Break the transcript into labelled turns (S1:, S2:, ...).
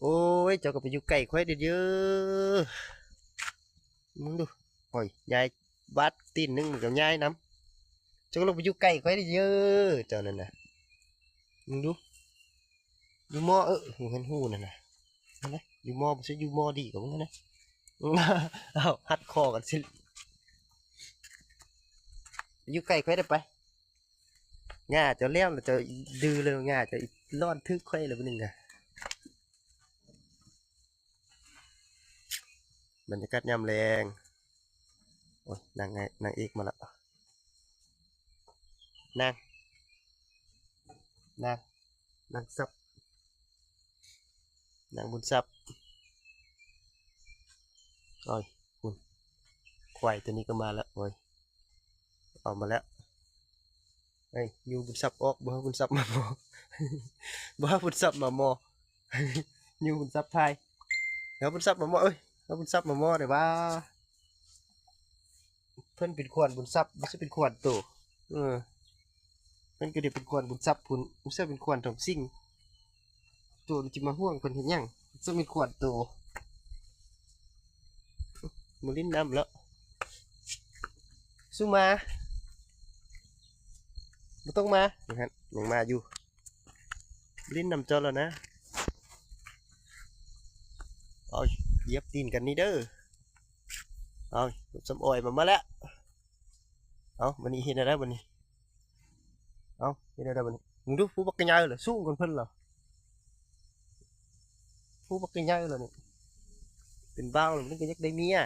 S1: โอ้ยเจ้าก็ไปอยู่ไก่ค่อยเด้อมึงดูโอ้ยยายบาดตีนนึงมันกับยายน้ำเจ้าก็ลงไปอยู่ไก่ค่อยเด้อเจ้านั่นน่ะมึงดูอยู่มอหูเห็นหูนั่นน่ะนั่นนะอยู่มอบ่ใช่อยู่มอดีกว่ามึงนะเอ้าหัดคอกันสิอยู่ไก่ค่อยได้ไปง่าเจ้าเลี้ยวแล้วเจ้าดื้อเลยง่าเจ้าร้อนทึกค่อยเลยบ่นึงอ่ะบรรยากาศยามแรงโอ้ยนางเอกมาแล้วนางนางนางซับนางบุญซับโอ้ยคุณควายตัวนี้ก็มาแล้วโอ้ยออกมาแล้วเฮ้ยยูบุญซับออกบ่บุญซับมาหมอบ่บุญซับมาหมอยูบุญซับไทยแล้วบุญซับมาหมอเอ้ยแล้วบุญซับมาหมอเดี๋ยวว่าเพิ่นเป็นขวัญบุญซับไม่ใช่เป็นขวัญโตเพิ่นก็ได้เป็นขวัญบุญซับพุ่นไม่ใช่เป็นขวัญทองซิ่งตัวจิมาห่วงเพิ่นเห็นยังจะเป็นขวัญโตมือลิ้นน้ำแล้วสู้มาไม่ต้องมานะครับยังมาอยู่ลิ้นนำเจอแล้วนะเอาเย็บตีนกันนี่เด้อเอาสมโอยมาแล้วเอาวันนี้เห็นอะไรวันนี้เอาเห็นอะไรวันนี้มึงดูผู้บักกระยายเหรอสู้กันเพิ่นเหรอผู้บักกระยายเหรอนี่เป็นบ้าหรือมันก็ยักได้เมีย